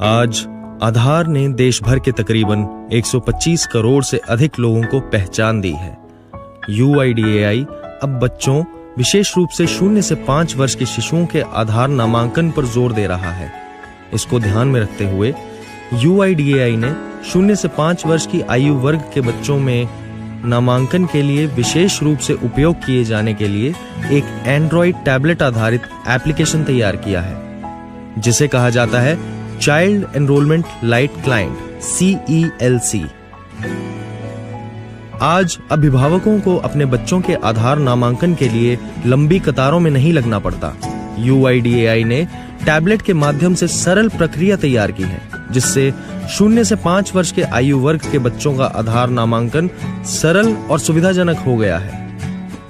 आज आधार ने देश भर के तकरीबन 125 करोड़ से अधिक लोगों को पहचान दी है। UIDAI अब बच्चों, विशेष रूप से 0 से 5 वर्ष के शिशुओं के आधार नामांकन पर जोर दे रहा है। इसको ध्यान में रखते हुए UIDAI ने 0 से 5 वर्ष की आयु वर्ग के बच्चों में नामांकन के लिए विशेष रूप से उपयोग किए जाने के लिए एक एंड्रॉइड टैबलेट आधारित एप्लीकेशन तैयार किया है, जिसे कहा जाता है child enrolment light client CELC। आज अभिभावकों को अपने बच्चों के आधार नामांकन के लिए लंबी कतारों में नहीं लगना पड़ता। UIDAI ने टैबलेट के माध्यम से सरल प्रक्रिया तैयार की है, जिससे 0 से 5 वर्ष के आयु वर्ग के बच्चों का आधार नामांकन सरल और सुविधाजनक हो गया है।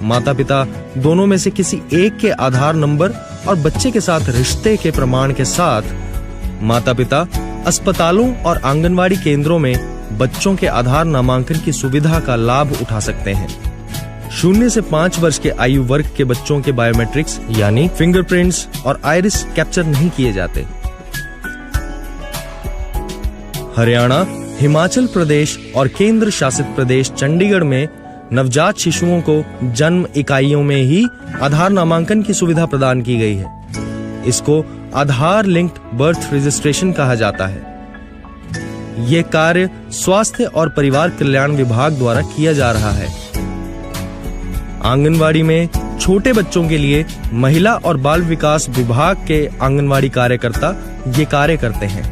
माता पिता दोनों में से किसी एक के आधार नंबर और बच्चे के साथ रिश्ते के प्रमाण के साथ माता पिता अस्पतालों और आंगनवाड़ी केंद्रों में बच्चों के आधार नामांकन की सुविधा का लाभ उठा सकते हैं। 0 से 5 वर्ष के आयु वर्ग के बच्चों के बायोमेट्रिक्स यानी फिंगरप्रिंट्स और आइरिस कैप्चर नहीं किए जाते। हरियाणा, हिमाचल प्रदेश और केंद्र शासित प्रदेश चंडीगढ़ में नवजात शिशुओं को जन्म इकाइयों में ही आधार नामांकन की सुविधा प्रदान की गई है। इसको आधार लिंक्ड बर्थ रजिस्ट्रेशन कहा जाता है। यह कार्य स्वास्थ्य और परिवार कल्याण विभाग द्वारा किया जा रहा है। आंगनवाड़ी में छोटे बच्चों के लिए महिला और बाल विकास विभाग के आंगनवाड़ी कार्यकर्ता ये कार्य करते हैं।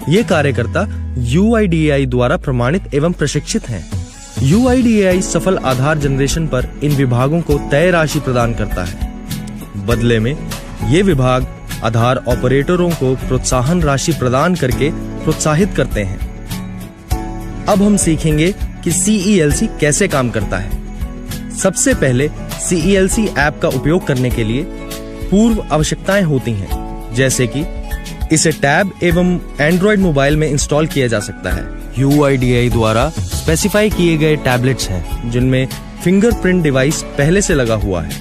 ये कार्यकर्ता UIDAI द्वारा प्रमाणित एवं प्रशिक्षित हैं। UIDAI सफल आधार जनरेशन पर इन विभागों को तय राशि प्रदान करता है। बदले में ये विभाग आधार ऑपरेटरों को प्रोत्साहन राशि प्रदान करके प्रोत्साहित करते हैं। अब हम सीखेंगे कि CELC कैसे काम करता है। सबसे पहले CELC ऐप का उपयोग करने के लिए पूर्व आवश्यकताएं होती हैं, जैसे कि इसे टैब एवं एंड्रॉइड मोबाइल में इंस्टॉल किया जा सकता है। UIDAI द्वारा स्पेसिफाई किए गए टैबलेट्स हैं, जिनमें फिंगरप्रिंट डिवाइस पहले से लगा हुआ है।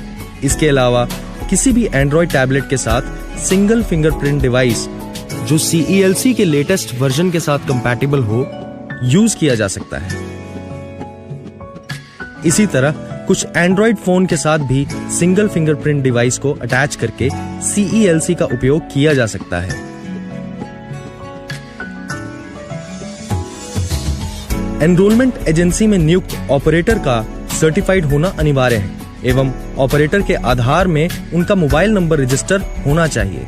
इसके अलावा किसी भी एंड्रॉइड टैबलेट के साथ सिंगल फिंगरप्रिंट डिवाइस जो CELC के लेटेस्ट वर्जन के साथ कंपैटिबल हो, यूज किया जा सकता है। इसी तरह कुछ एंड्रॉइड फोन के साथ भी सिंगल फिंगरप्रिंट डिवाइस को अटैच करके CELC का उपयोग किया जा सकता है। एनरोलमेंट एजेंसी में नियुक्त ऑपरेटर का सर्टिफाइड होना अनिवार्य है एवं ऑपरेटर के आधार में उनका मोबाइल नंबर रजिस्टर होना चाहिए।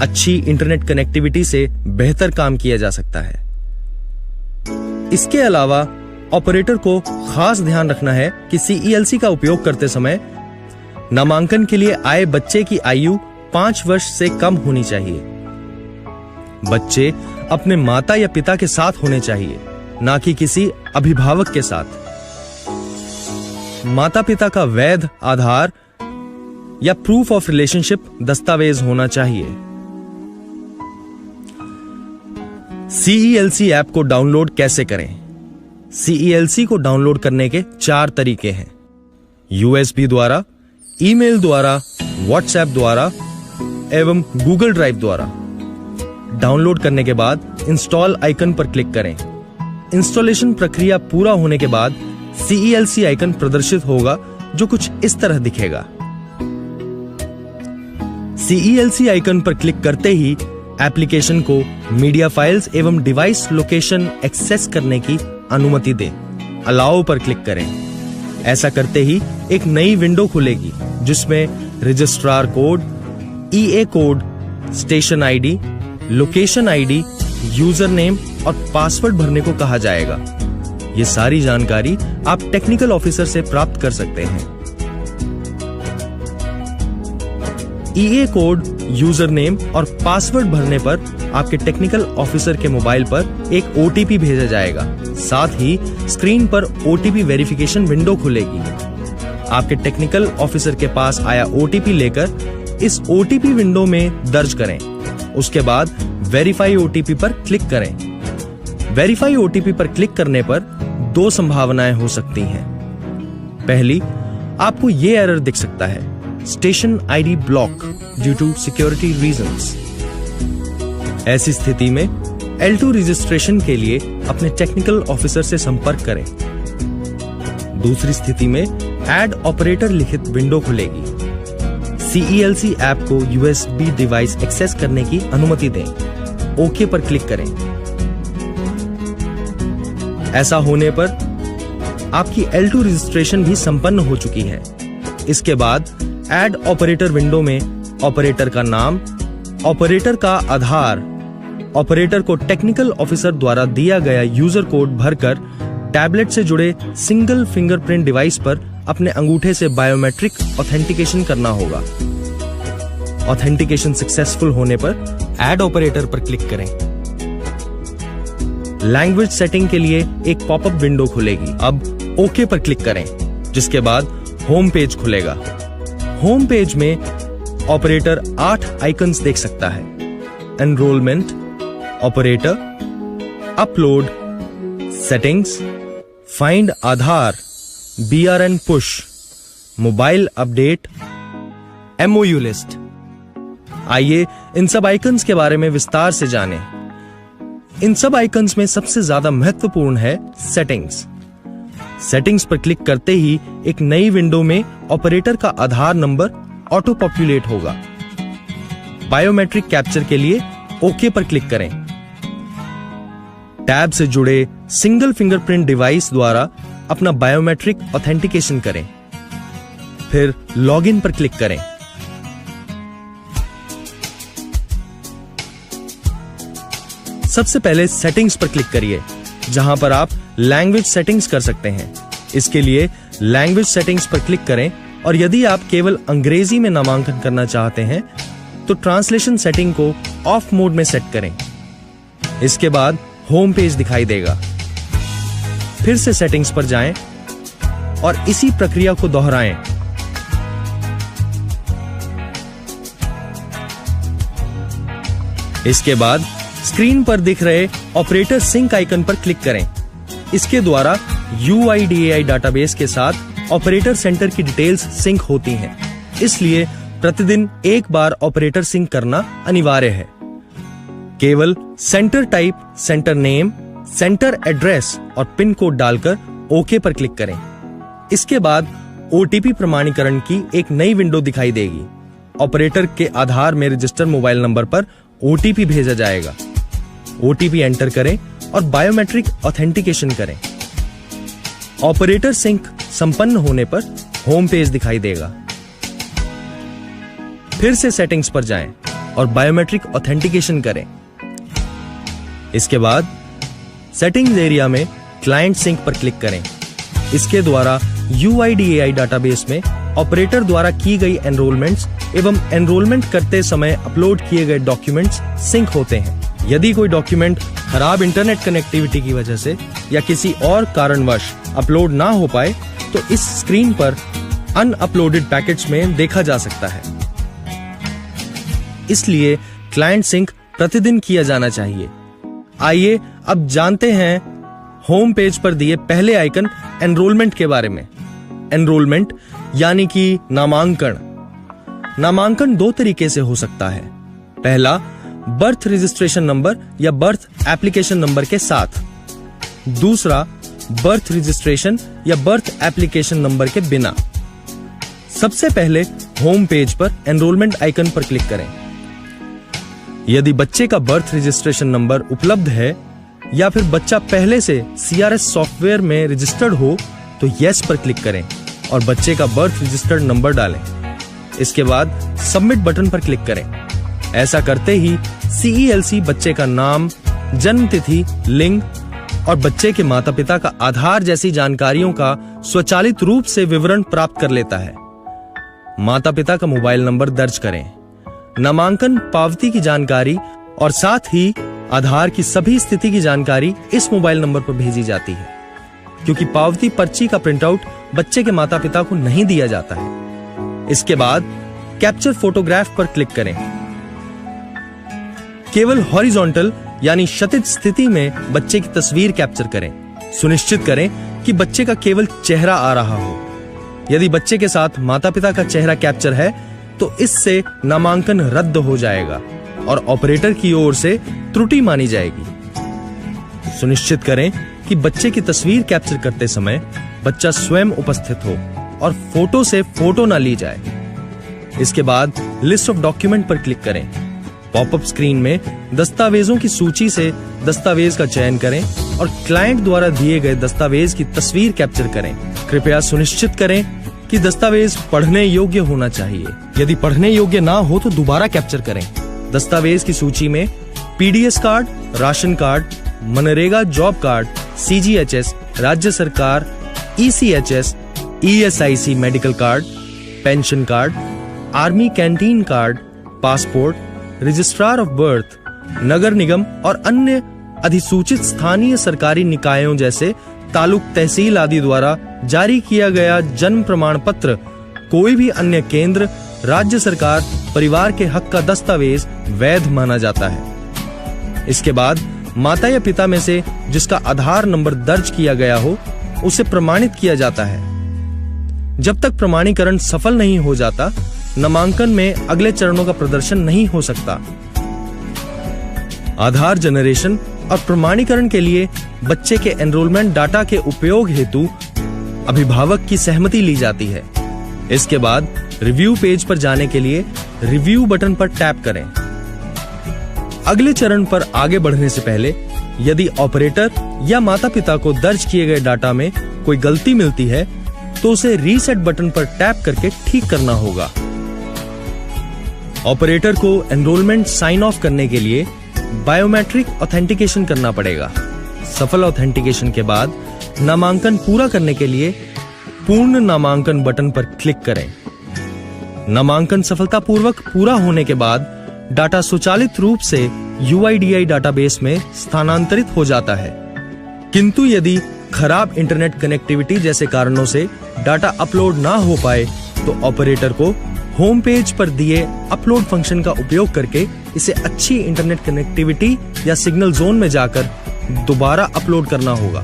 अच्छी इंटरनेट कनेक्टिविटी से बेहतर काम किया जा सकता है। इसके अलावा ऑपरेटर को खास ध्यान रखना है कि CELC का उपयोग करते समय नामांकन के लिए आए बच्चे की आयु 5 वर्ष से कम होनी चाहिए। बच्चे अपने माता या पिता के साथ होने चाहिए, ना कि किसी अभिभावक के साथ। माता पिता का वैध आधार या प्रूफ ऑफ रिलेशनशिप दस्तावेज होना चाहिए। CELC ऐप को डाउनलोड कैसे करें? CELC को डाउनलोड करने के 4 तरीके हैं: USB द्वारा, ईमेल द्वारा, WhatsApp द्वारा एवं Google ड्राइव द्वारा। डाउनलोड करने के बाद इंस्टॉल आइकन पर क्लिक करें। इंस्टॉलेशन प्रक्रिया पूरा होने के बाद CELC आइकन प्रदर्शित होगा, जो कुछ इस तरह दिखेगा। CELC आइकन पर क्लिक करते ही एप्लीकेशन को मीडिया फाइल्स एवं डिवाइस लोकेशन एक्सेस करने की अनुमति दें। अलाउ पर क्लिक करें। ऐसा करते ही एक नई विंडो खुलेगी, जिसमें registrar code, EA code, station ID, location ID, user name और पासवर्ड भरने को कहा जाएगा। ये सारी जानकारी आप टेक्निकल ऑफिसर से प्राप्त कर सकते हैं। EA कोड, यूजर नेम और पासवर्ड भरने पर आपके टेक्निकल ऑफिसर के मोबाइल पर एक OTP भेजा जाएगा। साथ ही स्क्रीन पर OTP वेरिफिकेशन विंडो खुलेगी। आपके टेक्निकल ऑफिसर के पास आया OTP लेकर इस OTP विंडो में दर्ज करें। उसके बाद वेरीफाई OTP पर क्लिक करें। वेरीफाई OTP पर क्लिक करने पर 2 संभावनाएं हो सकती हैं। पहली, आपको ये एरर दिख सकता है, station ID block due to security reasons. ऐसी स्थिति में L2 रजिस्ट्रेशन के लिए अपने टेक्निकल ऑफिसर से संपर्क करें। दूसरी स्थिति में ऐड ऑपरेटर लिखित विंडो खुलेगी। CELC ऐप को USB डिवाइस एक्सेस करने की अनुमति दें। ओके पर क्लिक करें। ऐसा होने पर आपकी L2 रजिस्ट्रेशन भी संपन्न हो चुकी है। इसके बाद ऐड ऑपरेटर विंडो में ऑपरेटर का नाम, ऑपरेटर का आधार, ऑपरेटर को टेक्निकल ऑफिसर द्वारा दिया गया यूजर कोड भरकर टैबलेट से जुड़े सिंगल फिंगरप्रिंट डिवाइस पर अपने अंगूठे से बायोमेट्रिक ऑथेंटिकेशन करना होगा। ऑथेंटिकेशन सक्सेसफुल होने पर ऐड ऑपरेटर पर क्लिक करें। लैंग्वेज सेटिंग के लिए एक पॉपअप विंडो खुलेगी। अब ओके पर क्लिक करें, जिसके बाद होम पेज खुलेगा। होम पेज में ऑपरेटर 8 आइकन्स देख सकता है। Enrolment, operator, upload, settings, find Aadhaar, BRN push, mobile update, MOU list. आइए इन सब आइकन्स के बारे में विस्तार से जानें। इन सब आइकन्स में सबसे ज्यादा महत्वपूर्ण है सेटिंग्स। सेटिंग्स पर क्लिक करते ही एक नई विंडो में ऑपरेटर का आधार नंबर ऑटो पॉपुलेट होगा। बायोमेट्रिक कैप्चर के लिए ओके पर क्लिक करें। टैब से जुड़े सिंगल फिंगरप्रिंट डिवाइस द्वारा अपना बायोमेट्रिक ऑथेंटिकेशन करें। फिर लॉगिन पर क्लिक करें। सबसे पहले सेटिंग्स पर क्लिक करिए, जहां पर आप लैंग्वेज सेटिंग्स कर सकते हैं। इसके लिए लैंग्वेज सेटिंग्स पर क्लिक करें और यदि आप केवल अंग्रेजी में नामांकन करना चाहते हैं तो ट्रांसलेशन सेटिंग को ऑफ मोड में सेट करें। इसके बाद होम पेज दिखाई देगा। फिर से सेटिंग्स पर जाएं और इसी प्रक्रिया को दोहराएं। इसके बाद स्क्रीन पर दिख रहे ऑपरेटर सिंक आइकन पर क्लिक करें। इसके द्वारा UIDAI डाटाबेस के साथ ऑपरेटर सेंटर की डिटेल्स सिंक होती हैं। इसलिए प्रतिदिन एक बार ऑपरेटर सिंक करना अनिवार्य है। केवल centre type, centre name, centre address और पिन कोड डालकर ओके पर क्लिक करें। इसके बाद OTP प्रमाणीकरण की एक नई विंडो दिखाई देगी। ऑपरेटर के आधार में रजिस्टर्ड मोबाइल नंबर पर OTP भेजा जाएगा। OTP एंटर करें और बायोमेट्रिक ऑथेंटिकेशन करें। ऑपरेटर सिंक संपन्न होने पर होम पेज दिखाई देगा। फिर से सेटिंग्स पर जाएं और बायोमेट्रिक ऑथेंटिकेशन करें। इसके बाद सेटिंग्स एरिया में क्लाइंट सिंक पर क्लिक करें। इसके द्वारा UIDAI डाटाबेस में ऑपरेटर द्वारा की गई एनरोलमेंट्स एवं एनरोलमेंट करते समय अपलोड किए गए डॉक्यूमेंट्स सिंक होते हैं। यदि कोई डॉक्यूमेंट खराब इंटरनेट कनेक्टिविटी की वजह से या किसी और कारणवश अपलोड ना हो पाए तो इस स्क्रीन पर अनअपलोडेड पैकेट्स में देखा जा सकता है। इसलिए क्लाइंट सिंक प्रतिदिन किया जाना चाहिए। आइए अब जानते हैं होम पेज पर दिए पहले आइकन एनरोलमेंट के बारे में। एनरोलमेंट यानी कि नामांकन। नामांकन दो तरीके से हो सकता है। पहला, बर्थ रजिस्ट्रेशन नंबर या बर्थ एप्लीकेशन नंबर के साथ। दूसरा, बर्थ रजिस्ट्रेशन या बर्थ एप्लीकेशन नंबर के बिना। सबसे पहले होम पेज पर एनरोलमेंट आइकन पर क्लिक करें। यदि बच्चे का बर्थ रजिस्ट्रेशन नंबर उपलब्ध है या फिर बच्चा पहले से CRS सॉफ्टवेयर में रजिस्टर्ड हो तो यस पर क्लिक करें और बच्चे का बर्थ रजिस्टर्ड नंबर डालें। इसके बाद सबमिट बटन पर क्लिक करें। ऐसा करते ही CELC बच्चे का नाम, जन्म तिथि, लिंग और बच्चे के माता पिता का आधार जैसी जानकारियों का स्वचालित रूप से विवरण प्राप्त कर लेता है। माता पिता का मोबाइल नंबर दर्ज करें। नामांकन पावती की जानकारी और साथ ही आधार की सभी स्थिति की जानकारी इस मोबाइल नंबर पर भेजी जाती है, क्योंकि पावती पर्ची का प्रिंटआउट बच्चे के माता पिता को नहीं दिया जाता है। इसके बाद कैप्चर फोटोग्राफ पर क्लिक करें। केवल हॉरिजॉन्टल यानी क्षैतिज स्थिति में बच्चे की तस्वीर कैप्चर करें। सुनिश्चित करें कि बच्चे का केवल चेहरा आ रहा हो। यदि बच्चे के साथ माता पिता का चेहरा कैप्चर है तो इससे नामांकन रद्द हो जाएगा। और ऑपरेटर की ओर से त्रुटि मानी जाएगी। सुनिश्चित करें कि बच्चे की तस्वीर कैप्चर करते समय बच्चा स्वयं उपस्थित हो और फोटो से फोटो ना ली जाए। इसके बाद लिस्ट ऑफ डॉक्यूमेंट पर क्लिक करें। पॉपअप स्क्रीन में दस्तावेजों की सूची से दस्तावेज का चयन करें और क्लाइंट द्वारा दिए गए दस्तावेज की तस्वीर कैप्चर करें। कृपया सुनिश्चित करें कि दस्तावेज पढ़ने योग्य होना चाहिए। यदि पढ़ने योग्य ना हो तो दोबारा कैप्चर करें। दस्तावेज की सूची में PDS card, ration card, MNREGA job card, CGHS, राज्य सरकार, ECHS, ESIC medical card, pension card, army canteen card, passport, registrar of birth, नगर निगम और अन्य अधिसूचित स्थानीय सरकारी निकायों जैसे तालुक तहसील आदि द्वारा जारी किया गया जन्म प्रमाण पत्र, कोई भी अन्य केंद्र, राज्य सरकार, परिवार के हक का दस्तावेज वैध माना जाता है। इसके बाद माता या पिता में से जिसका आधार नंबर दर्ज किया गया हो उसे प्रमाणित किया जाता है। जब तक प्रमाणीकरण सफल नहीं हो जाता, नामांकन में अगले चरणों का प्रदर्शन नहीं हो सकता। आधार जनरेशन और प्रमाणीकरण के लिए बच्चे के एनरोलमेंट डाटा के उपयोग हेतु अभिभावक की सहमति ली जाती है। इसके बाद रिव्यू पेज पर जाने के लिए रिव्यू बटन पर टैप करें। अगले चरण पर आगे बढ़ने से पहले यदि ऑपरेटर या माता पिता को दर्ज किए गए डाटा में कोई गलती मिलती है तो उसे रीसेट बटन पर टैप करके ठीक करना होगा। ऑपरेटर को एनरोलमेंट साइन ऑफ करने के लिए बायोमेट्रिक ऑथेंटिकेशन करना पड़ेगा। सफल ऑथेंटिकेशन के बाद नामांकन पूरा करने के लिए पूर्ण नामांकन बटन पर क्लिक करें। नामांकन सफलतापूर्वक पूरा होने के बाद डाटा स्वचालित रूप से UIDAI डाटाबेस में स्थानांतरित हो जाता है। किंतु यदि खराब इंटरनेट कनेक्टिविटी जैसे कारणों से डाटा अपलोड ना हो पाए तो ऑपरेटर को होम पेज पर दिए अपलोड फंक्शन का उपयोग करके इसे अच्छी इंटरनेट कनेक्टिविटी या सिग्नल जोन में जाकर दोबारा अपलोड करना होगा।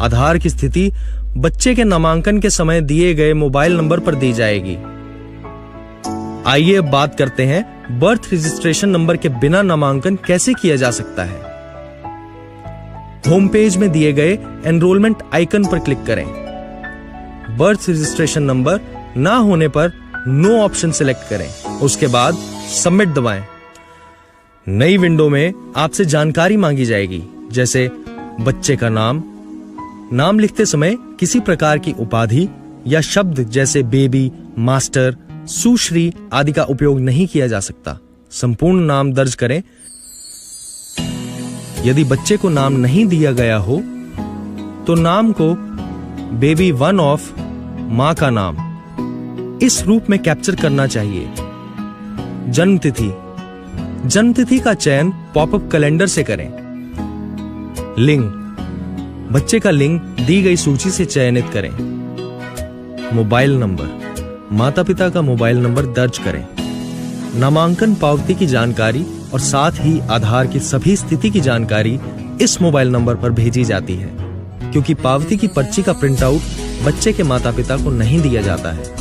आधार की स्थिति बच्चे के नामांकन के समय दिए गए मोबाइल नंबर पर दी जाएगी। आइए अब बात करते हैं बर्थ रजिस्ट्रेशन नंबर के बिना नामांकन कैसे किया जा सकता है। होम पेज में दिए गए एनरोलमेंट आइकन पर क्लिक करें। बर्थ रजिस्ट्रेशन नंबर ना होने पर नो ऑप्शन सिलेक्ट करें। उसके बाद सबमिट दबाएं। नई विंडो में आपसे जानकारी मांगी जाएगी, जैसे बच्चे का नाम लिखते समय किसी प्रकार की उपाधि या शब्द जैसे बेबी, मास्टर, सुश्री आदि का उपयोग नहीं किया जा सकता। संपूर्ण नाम दर्ज करें। यदि बच्चे को नाम नहीं दिया गया हो तो नाम को बेबी वन ऑफ मां का नाम इस रूप में कैप्चर करना चाहिए। जन्म तिथि का चयन पॉपअप कैलेंडर से करें। लिंग, बच्चे का लिंग दी गई सूची से चयनित करें। मोबाइल नंबर, माता पिता का मोबाइल नंबर दर्ज करें। नामांकन पावती की जानकारी और साथ ही आधार की सभी स्थिति की जानकारी इस मोबाइल नंबर पर भेजी जाती है, क्योंकि पावती की पर्ची का प्रिंटआउट बच्चे के माता पिता को नहीं दिया जाता है।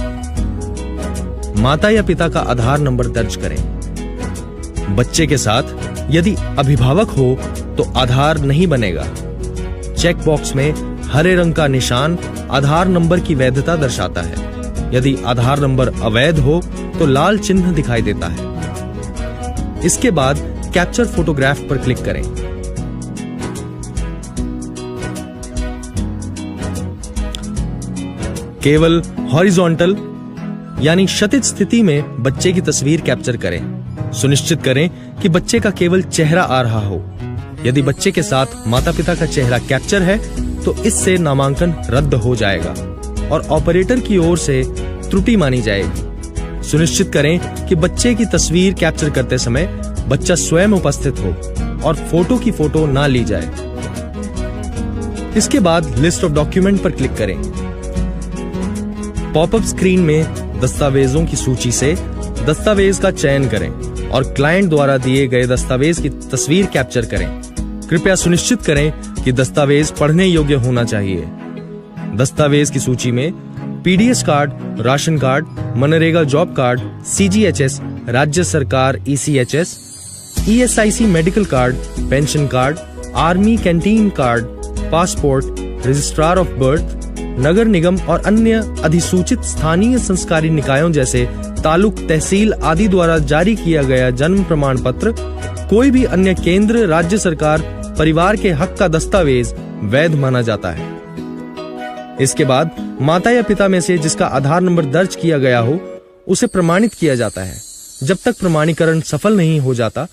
माता या पिता का आधार नंबर दर्ज करें। बच्चे के साथ यदि अभिभावक हो तो आधार नहीं बनेगा। चेक बॉक्स में हरे रंग का निशान आधार नंबर की वैधता दर्शाता है। यदि आधार नंबर अवैध हो तो लाल चिन्ह दिखाई देता है। इसके बाद कैप्चर फोटोग्राफ पर क्लिक करें। केवल हॉरिजॉन्टल यानी क्षैतिज स्थिति में बच्चे की तस्वीर कैप्चर करें। सुनिश्चित करें कि बच्चे का केवल चेहरा आ रहा हो। यदि बच्चे के साथ माता पिता का चेहरा कैप्चर है तो इससे नामांकन रद्द हो जाएगा और ऑपरेटर की ओर से त्रुटि मानी जाएगी। सुनिश्चित करें कि बच्चे की तस्वीर कैप्चर करते समय बच्चा स्वयं उपस्थित हो और फोटो की फोटो ना ली जाए। इसके बाद लिस्ट ऑफ डॉक्यूमेंट पर क्लिक करें। पॉपअप स्क्रीन में दस्तावेजों की सूची से दस्तावेज का चयन करें और क्लाइंट द्वारा दिए गए दस्तावेज की तस्वीर कैप्चर करें। कृपया सुनिश्चित करें कि दस्तावेज पढ़ने योग्य होना चाहिए। दस्तावेज की सूची में PDS card, ration card, MNREGA job card, CGHS, राज्य सरकार ECHS, ESIC medical card, pension card, army canteen card, passport, registrar of birth, नगर निगम और अन्य अधिसूचित स्थानीय संस्कारी निकायों जैसे तालुक, तहसील आदि द्वारा जारी किया गया जन्म प्रमाण पत्र, कोई भी अन्य केंद्र, राज्य सरकार, परिवार के हक का दस्तावेज वैध माना जाता है। इसके बाद माता या पिता में से जिसका आधार नंबर दर्ज किया गया हो उसे प्रमाणित किया जाता है। जब तक प्रमाणीकरण सफल नहीं हो जाता,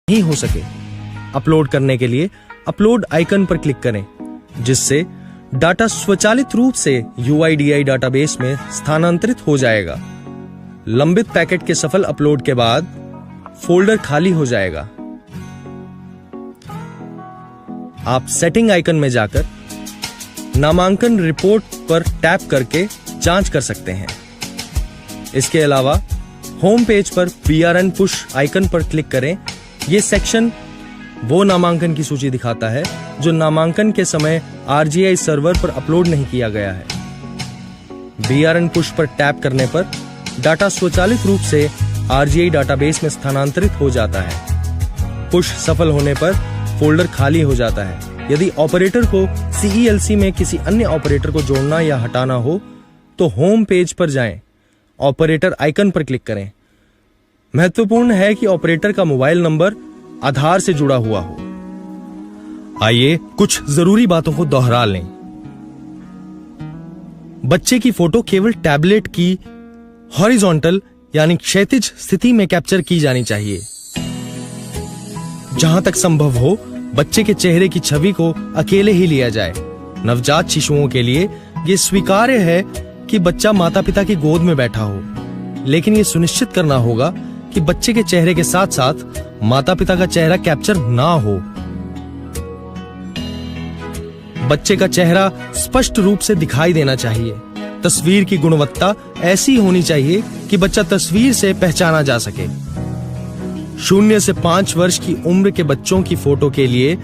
नहीं हो सके, अपलोड करने के लिए अपलोड आइकन पर क्लिक करें, जिससे डाटा स्वचालित रूप से UIDAI डाटाबेस में स्थानांतरित हो जाएगा। लंबित पैकेट के सफल अपलोड के बाद फोल्डर खाली हो जाएगा। आप सेटिंग आइकन में जाकर नामांकन रिपोर्ट पर टैप करके जांच कर सकते हैं। इसके अलावा होम पेज पर PRN पुश आइकन पर क्लिक करें। ये सेक्शन वो नामांकन की सूची दिखाता है जो नामांकन के समय RGI सर्वर पर अपलोड नहीं किया गया है। BRN पुश पर टैप करने पर डाटा स्वचालित रूप से RGI डाटाबेस में स्थानांतरित हो जाता है। पुश सफल होने पर फोल्डर खाली हो जाता है। यदि ऑपरेटर को CELC में किसी अन्य ऑपरेटर को जोड़ना या हटाना हो तो होम पेज पर जाएं, ऑपरेटर आइकन पर क्लिक करें। महत्वपूर्ण है कि ऑपरेटर का मोबाइल नंबर आधार से जुड़ा हुआ हो। आइए कुछ जरूरी बातों को दोहरा लें। बच्चे की फोटो केवल टैबलेट की हॉरिजॉन्टल यानी क्षैतिज स्थिति में कैप्चर की जानी चाहिए। जहां तक संभव हो बच्चे के चेहरे की छवि को अकेले ही लिया जाए। नवजात शिशुओं के लिए यह स्वीकार्य है कि बच्चा माता पिता की गोद में बैठा हो, लेकिन यह सुनिश्चित करना होगा कि बच्चे के चेहरे के साथ साथ माता पिता का चेहरा कैप्चर ना हो। बच्चे का चेहरा स्पष्ट रूप से दिखाई देना चाहिए। तस्वीर की गुणवत्ता ऐसी होनी चाहिए कि बच्चा तस्वीर से पहचाना जा सके। 0 से 5 वर्ष की उम्र के बच्चों की फोटो के लिए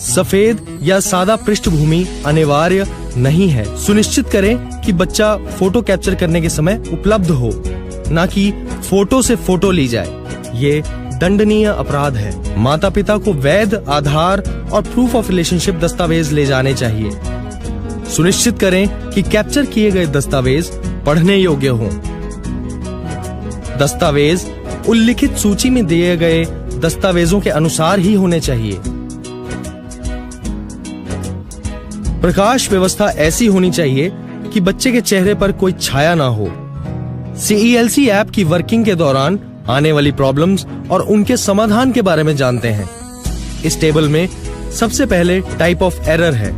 सफेद या सादा पृष्ठभूमि अनिवार्य नहीं है। सुनिश्चित करें कि बच्चा फोटो कैप्चर करने के समय उपलब्ध हो, ना कि फोटो से फोटो ली जाए। ये दंडनीय अपराध है। माता पिता को वैध आधार और प्रूफ ऑफ रिलेशनशिप दस्तावेज ले जाने चाहिए। सुनिश्चित करें कि कैप्चर किए गए दस्तावेज पढ़ने योग्य हों। दस्तावेज उल्लिखित सूची में दिए गए दस्तावेजों के अनुसार ही होने चाहिए। प्रकाश व्यवस्था ऐसी होनी चाहिए कि बच्चे के चेहरे पर कोई छाया ना हो। CELC ऐप की वर्किंग के दौरान आने वाली प्रॉब्लम्स और उनके समाधान के बारे में जानते हैं। इस टेबल में सबसे पहले टाइप ऑफ एरर है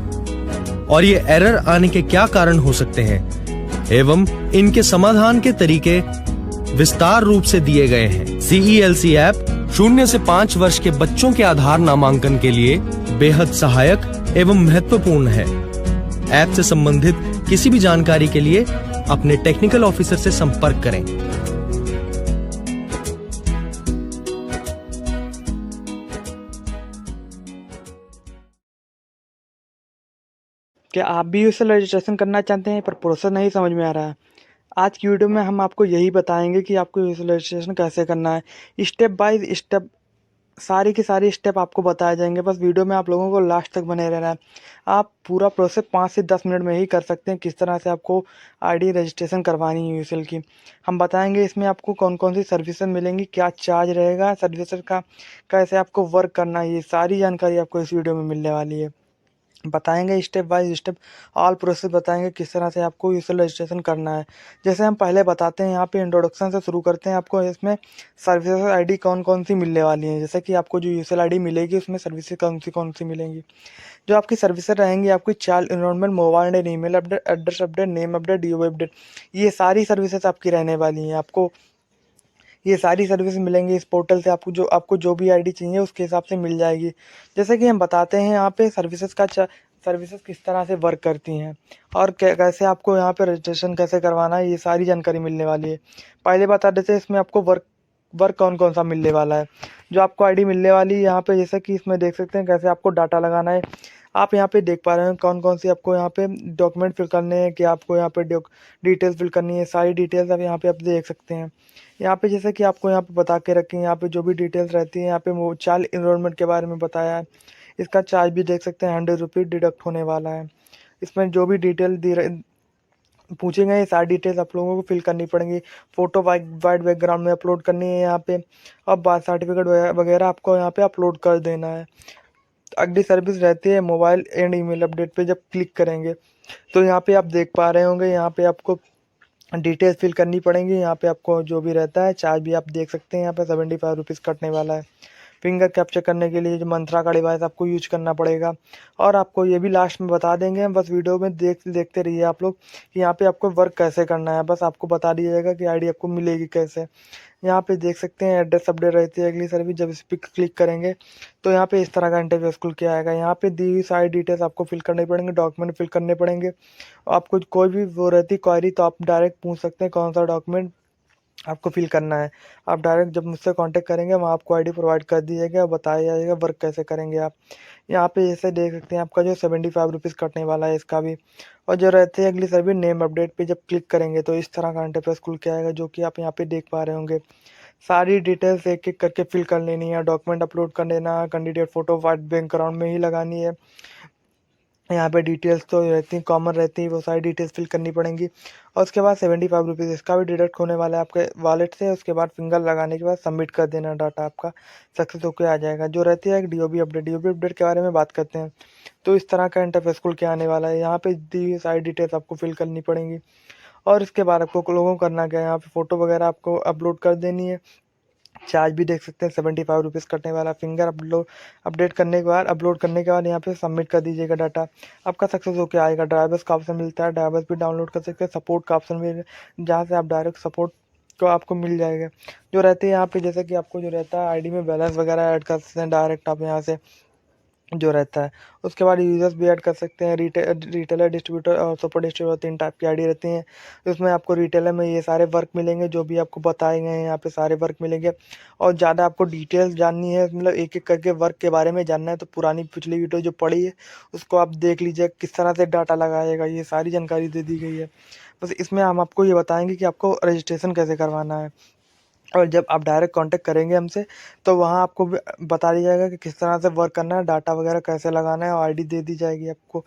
और ये एरर आने के क्या कारण हो सकते हैं एवं इनके समाधान के तरीके विस्तार रूप से दिए गए हैं। CELC ऐप 0 से 5 वर्ष के बच्चों के आधार नामांकन के लिए बेहद सहायक एवं महत्वपूर्ण है। ऐप से संबंधित किसी भी जानकारी के लिए अपने टेक्निकल ऑफिसर से संपर्क करें। क्या आप भी यूएसएल रजिस्ट्रेशन करना चाहते हैं पर प्रोसेस नहीं समझ में आ रहा है? आज की वीडियो में हम आपको यही बताएंगे कि आपको यूएसएल रजिस्ट्रेशन कैसे करना है। स्टेप बाय स्टेप सारी की सारी स्टेप आपको बताए जाएंगे। बस वीडियो में आप लोगों को लास्ट तक बने रहना है। आप पूरा प्रोसेस 5 से 10 मिनट में ही कर सकते हैं। किस तरह से आपको आईडी रजिस्ट्रेशन करवानी है यूएसएल की, हम बताएंगे। इसमें आपको कौन कौन सी सर्विसेज मिलेंगी, क्या चार्ज रहेगा सर्विसेज का, कैसे आपको वर्क करना है, ये सारी जानकारी आपको इस वीडियो में मिलने वाली है। बताएंगे step by step all process बताएंगे किस तरह से आपको यूएसएल रजिस्ट्रेशन करना है। जैसे हम पहले बताते हैं, यहाँ पे इंट्रोडक्शन से शुरू करते हैं। आपको इसमें सर्विसेज आईडी कौन कौन सी मिलने वाली हैं। जैसे कि आपको जो यूएसएल आईडी मिलेगी उसमें सर्विसेज कौन सी मिलेंगी। जो आपकी सर्विसेज रहेंगी, आपकी child enrolment, mobile and email update, address update, name update, DO update, ये सारी सर्विसेज आपकी रहने वाली हैं। आपको ये सारी सर्विस मिलेंगी इस पोर्टल से। आपको जो भी आईडी चाहिए उसके हिसाब से मिल जाएगी। जैसे कि हम बताते हैं यहाँ पे सर्विसेज किस तरह से वर्क करती हैं और कैसे आपको यहाँ पे रजिस्ट्रेशन कैसे करवाना है, ये सारी जानकारी मिलने वाली है। पहले बता देते हैं इसमें आपको वर्क कौन कौन सा मिलने वाला है। जो आपको आईडी मिलने वाली है यहाँ पे, जैसे कि इसमें देख सकते हैं कैसे आपको डाटा लगाना है। आप यहाँ पे देख पा रहे हैं कौन कौन सी आपको यहाँ पे डॉक्यूमेंट फिल करने हैं, कि आपको यहाँ पे डिटेल्स फिल करनी है। सारी डिटेल्स आप यहाँ पे आप देख सकते हैं। यहाँ पे जैसे कि आपको यहाँ पे बता के रखें, यहाँ पे जो भी डिटेल्स रहती है, यहाँ पे वो चाइल्ड एनरोलमेंट के बारे में बताया है। इसका चार्ज भी देख सकते हैं, 100 रुपीज़ डिडक्ट होने वाला है। इसमें जो भी डिटेल पूछेंगे ये सारी डिटेल्स आप लोगों को फिल करनी पड़ेंगी। फ़ोटो वाइट बैकग्राउंड में अपलोड करनी है यहाँ पे, और बार्थ सर्टिफिकेट वगैरह आपको यहाँ पे अपलोड कर देना है। अगली सर्विस रहती है मोबाइल एंड ईमेल अपडेट पे। जब क्लिक करेंगे तो यहाँ पे आप देख पा रहे होंगे, यहाँ पे आपको डिटेल्स फिल करनी पड़ेंगी। यहाँ पे आपको जो भी रहता है चार्ज भी आप देख सकते हैं, यहाँ पे 75 रुपीज़ कटने वाला है। फिंगर कैप्चर करने के लिए जो मंत्रा का डिवाइस आपको यूज करना पड़ेगा। और आपको ये भी लास्ट में बता देंगे, बस वीडियो में देखते रहिए आप लोग कि यहाँ पे आपको वर्क कैसे करना है। बस आपको बता दिया जाएगा कि आईडी आपको मिलेगी कैसे। यहाँ पे देख सकते हैं एड्रेस अपडेट रहती है अगली सर्विस। जब इस पर क्लिक करेंगे तो यहाँ पे इस तरह का इंटरफेस खुल के आएगा। यहाँ पे दी हुई सारी डिटेल्स आपको फिल करनी पड़ेंगे, डॉक्यूमेंट फिल करने पड़ेंगे। आपको कोई भी वो रहती क्वेरी तो आप डायरेक्ट पूछ सकते हैं कौन सा डॉक्यूमेंट आपको फिल करना है। आप डायरेक्ट जब मुझसे कांटेक्ट करेंगे वहाँ आपको आईडी प्रोवाइड कर दी जाएगी और बताया जाएगा वर्क कैसे करेंगे आप। यहाँ पे जैसे देख सकते हैं आपका जो 75 रुपीज़ कटने वाला है इसका भी। और जो रहते हैं अगली सर्विस नेम अपडेट पे, जब क्लिक करेंगे तो इस तरह का इंटरफेस खुल के आएगा, जो कि आप यहाँ पे देख पा रहे होंगे। सारी डिटेल्स एक एक करके फिल कर लेनी है, डॉक्यूमेंट अपलोड कर देना, कैंडिडेट फ़ोटो वाइट बैकग्राउंड में ही लगानी है। यहाँ पे डिटेल्स तो रहती हैं, कॉमन रहती हैं, वो सारी डिटेल्स फिल करनी पड़ेंगी। और उसके बाद 75 रुपीज़ इसका भी डिडक्ट होने वाला है आपके वॉलेट से। उसके बाद फिंगर लगाने के बाद सबमिट कर देना, डाटा आपका सक्सेस होकर आ जाएगा। जो रहती है एक डीओबी अपडेट के बारे में बात करते हैं। तो इस तरह का इंटरफेस खुल के आने वाला है। यहाँ पे दी हुई सारी डिटेल्स आपको फिल करनी पड़ेंगी। और इसके बाद आपको लोगों को करना क्या है, यहाँ पे फ़ोटो वगैरह आपको अपलोड कर देनी है। चार्ज भी देख सकते हैं 75 रुपीज़ कटने वाला। फिंगर अपडेट करने के बाद अपलोड करने के बाद यहाँ पे सबमिट कर दीजिएगा, डाटा आपका सक्सेस होकर आएगा। ड्राइवर्स का ऑप्शन मिलता है, ड्राइवर्स भी डाउनलोड कर सकते हैं। सपोर्ट का ऑप्शन भी, जहाँ से आप डायरेक्ट सपोर्ट को आपको मिल जाएगा। जो रहते हैं यहाँ पे, जैसे कि आपको जो रहता है आईडी में बैलेंस वगैरह ऐड कर सकते हैं डायरेक्ट आप यहाँ से, जो रहता है। उसके बाद यूज़र्स भी ऐड कर सकते हैं, रिटेलर, डिस्ट्रीब्यूटर और सुपर डिस्ट्रीब्यूटर, 3 टाइप की आईडी रहती हैं। उसमें आपको रिटेलर में ये सारे वर्क मिलेंगे जो भी आपको बताए गए हैं, यहाँ पे सारे वर्क मिलेंगे। और ज़्यादा आपको डिटेल्स जाननी है, मतलब एक एक करके वर्क के बारे में जानना है, तो पुरानी पिछली वीडियो जो पड़ी है उसको आप देख लीजिए, किस तरह से डाटा लगाएगा, ये सारी जानकारी दे दी गई है। बस इसमें हम आपको ये बताएंगे कि आपको रजिस्ट्रेशन कैसे करवाना है। और जब आप डायरेक्ट कांटेक्ट करेंगे हमसे तो वहाँ आपको बता दिया जाएगा कि किस तरह से वर्क करना है, डाटा वगैरह कैसे लगाना है और आईडी दे दी जाएगी आपको।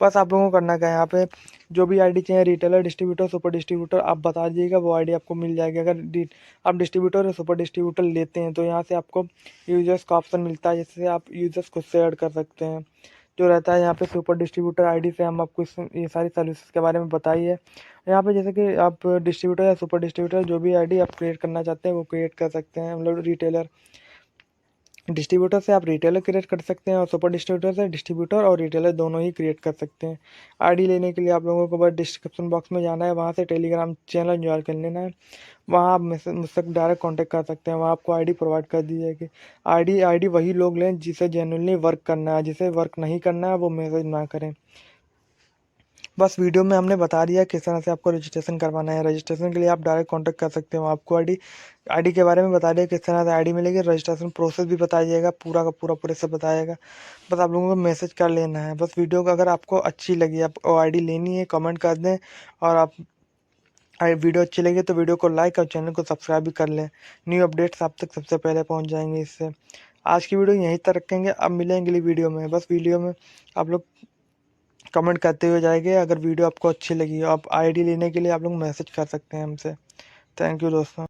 बस आप लोगों को करना क्या है, यहाँ पे जो भी आईडी चाहिए, रिटेलर, डिस्ट्रीब्यूटर, सुपर डिस्ट्रीब्यूटर, आप बता दीजिएगा, वो आईडी आपको मिल जाएगी। अगर आप डिस्ट्रीब्यूटर या सुपर डिस्ट्रीब्यूटर लेते हैं तो यहाँ से आपको यूजर्स का ऑप्शन मिलता है, जिससे आप यूजर्स खुद से ऐड कर सकते हैं। जो रहता है यहाँ पे सुपर डिस्ट्रीब्यूटर आईडी से हम आपको ये सारी सर्विसेज के बारे में बताई है। यहाँ पे जैसे कि आप डिस्ट्रीब्यूटर या सुपर डिस्ट्रीब्यूटर जो भी आईडी आप क्रिएट करना चाहते हैं वो क्रिएट कर सकते हैं। मतलब रिटेलर, डिस्ट्रीब्यूटर से आप रिटेलर क्रिएट कर सकते हैं और सुपर डिस्ट्रीब्यूटर से डिस्ट्रीब्यूटर और रिटेलर दोनों ही क्रिएट कर सकते हैं। आईडी लेने के लिए आप लोगों को बस डिस्क्रिप्शन बॉक्स में जाना है, वहाँ से टेलीग्राम चैनल ज्वाइन कर लेना है। वहाँ आप मुझसे डायरेक्ट कांटेक्ट कर सकते हैं, वहाँ आपको आईडी प्रोवाइड कर दी जाएगी। आईडी वही लोग लें जिसे जेन्युइनली वर्क करना है, जिसे वर्क नहीं करना है वो मैसेज ना करें। बस वीडियो में हमने बता दिया किस तरह से आपको रजिस्ट्रेशन करवाना है। रजिस्ट्रेशन के लिए आप डायरेक्ट कांटेक्ट कर सकते हो। आपको आईडी के बारे में बता दिया किस तरह से आईडी मिलेगी, रजिस्ट्रेशन प्रोसेस भी बताया जाएगा, पूरा का पूरा से बताया जाएगा। बस आप लोगों को मैसेज कर लेना है। बस वीडियो को अगर आपको अच्छी लगी, आपको आईडी लेनी है, कमेंट कर दें। और आप वीडियो अच्छी लगी तो वीडियो को लाइक और चैनल को सब्सक्राइब भी कर लें। न्यू अपडेट्स आप तक सबसे पहले पहुँच जाएंगे इससे। आज की वीडियो यहीं तक रखेंगे, अब मिलेंगे अगली वीडियो में। बस वीडियो में आप लोग कमेंट करते हुए जाएंगे। अगर वीडियो आपको अच्छी लगी, आप आईडी लेने के लिए आप लोग मैसेज कर सकते हैं हमसे। थैंक यू दोस्तों।